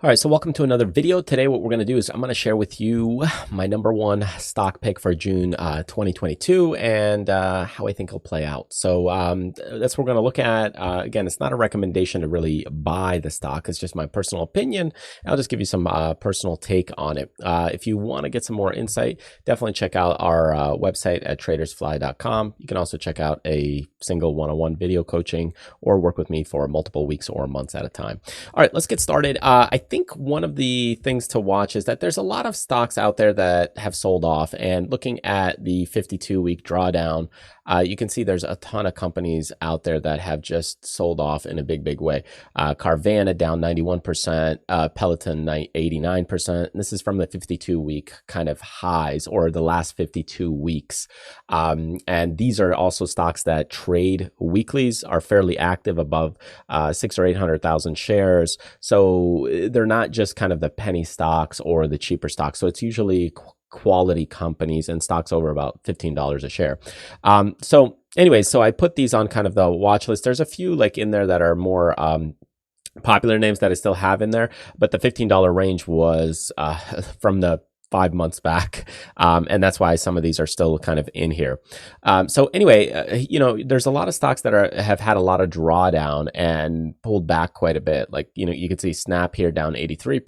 All right, so welcome to another video. Today, what we're going to do is I'm going to share with you my number one stock pick for June 2022 and how I think it'll play out. So that's what we're going to look at. Again, it's not a recommendation to really buy the stock. It's just my personal opinion. I'll just give you some personal take on it. If you want to get some more insight, definitely check out our website at tradersfly.com. You can also check out a single one-on-one video coaching or work with me for multiple weeks or months at a time. All right, let's get started. I think one of the things to watch is that there's a lot of stocks out there that have sold off, and looking at the 52-week drawdown, you can see there's a ton of companies out there that have just sold off in a big way. Carvana down 91%, Peloton 89%. This is from the 52-week kind of highs, or the last 52 weeks. And these are also stocks that trade weeklies, are fairly active, above 600,000 or 800,000 shares. So they're not just kind of the penny stocks or the cheaper stocks. So it's usually quality companies and stocks over about $15 a share. So anyways, so I put these on kind of the watch list. There's a few like in there that are more popular names that I still have in there, but the $15 range was from the 5 months back. And that's why some of these are still kind of in here. So anyway, there's a lot of stocks that have had a lot of drawdown and pulled back quite a bit. Like, you can see Snap here down 83%,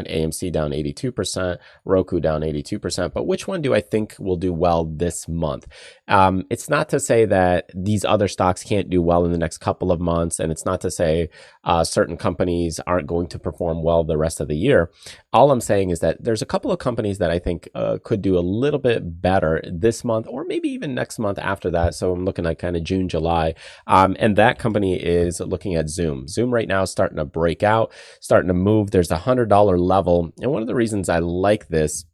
AMC down 82%, Roku down 82%. But which one do I think will do well this month? It's not to say that these other stocks can't do well in the next couple of months. And it's not to say certain companies aren't going to perform well the rest of the year. All I'm saying is that there's a couple of companies that I think could do a little bit better this month, or maybe even next month after that. So I'm looking at kind of June, July. And that company is looking at Zoom. Zoom right now is starting to break out, starting to move. There's a $100 level. And one of the reasons I like this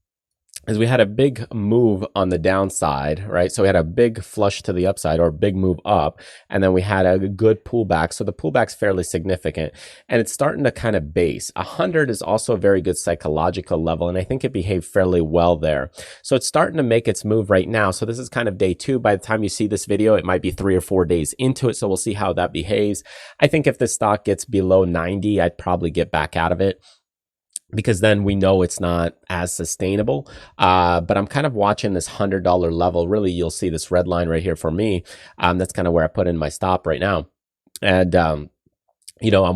is we had a big move on the downside, right? So we had a big flush to the upside, or a big move up, and then we had a good pullback. So the pullback's fairly significant, and it's starting to kind of base. 100 is also a very good psychological level, and I think it behaved fairly well there. So it's starting to make its move right now. So this is kind of day 2. By the time you see this video, it might be 3 or 4 days into it. So we'll see how that behaves. I think if this stock gets below 90, I'd probably get back out of it, because then we know it's not as sustainable. But I'm kind of watching this $100 level. Really, you'll see this red line right here for me. That's kind of where I put in my stop right now. And, I'm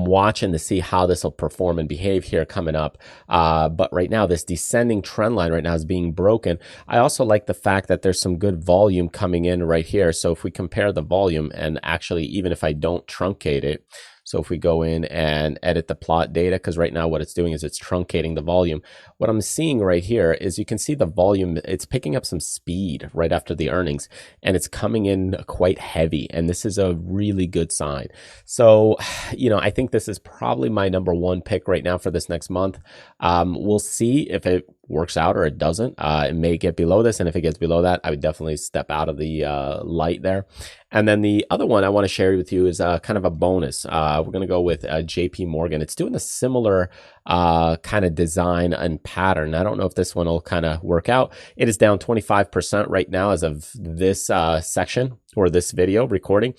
watching to see how this will perform and behave here coming up. But right now, this descending trend line right now is being broken. I also like the fact that there's some good volume coming in right here. So if we compare the volume, and actually, even if I don't truncate it, so if we go in and edit the plot data, because right now what it's doing is it's truncating the volume. What I'm seeing right here is you can see the volume, it's picking up some speed right after the earnings, and it's coming in quite heavy. And this is a really good sign. So, I think this is probably my number one pick right now for this next month. We'll see if it works out or it doesn't. It may get below this, and if it gets below that, I would definitely step out of the light there. And then the other one I want to share with you is kind of a bonus. We're going to go with JP Morgan. It's doing a similar kind of design and pattern. I don't know if this one will kind of work out. It is down 25% right now as of this section, or this video recording.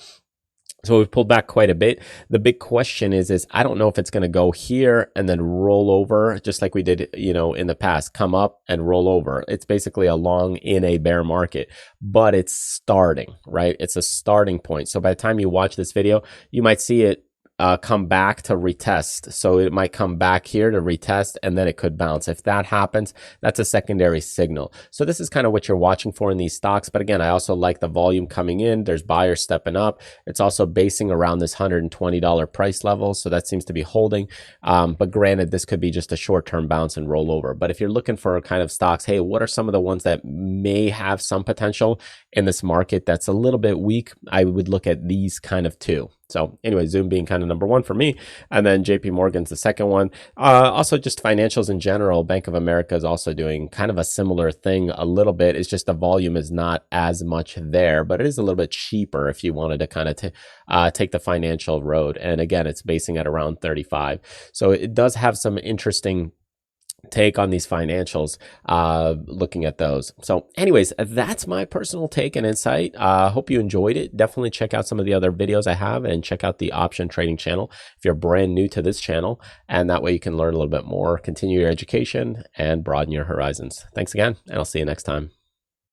So we've pulled back quite a bit. The big question is I don't know if it's going to go here and then roll over, just like we did, in the past, come up and roll over. It's basically a long in a bear market, but it's starting, right? It's a starting point. So by the time you watch this video, you might see it come back to retest. So it might come back here to retest, and then it could bounce. If that happens, that's a secondary signal. So this is kind of what you're watching for in these stocks. But again, I also like the volume coming in. There's buyers stepping up. It's also basing around this $120 price level. So that seems to be holding. But granted, this could be just a short-term bounce and roll over. But if you're looking for kind of stocks, hey, what are some of the ones that may have some potential in this market that's a little bit weak? I would look at these kind of two. So anyway, Zoom being kind of number one for me, and then JP Morgan's the second one. Also just financials in general, Bank of America is also doing kind of a similar thing a little bit. It's just the volume is not as much there, but it is a little bit cheaper if you wanted to kind of take the financial road. And again, it's basing at around 35. So it does have some interesting take on these financials, looking at those. So anyways, that's my personal take and insight. Hope you enjoyed it. Definitely check out some of the other videos I have and check out the option trading channel if you're brand new to this channel, and that way you can learn a little bit more, continue your education, and broaden your horizons. Thanks again, and I'll see you next time.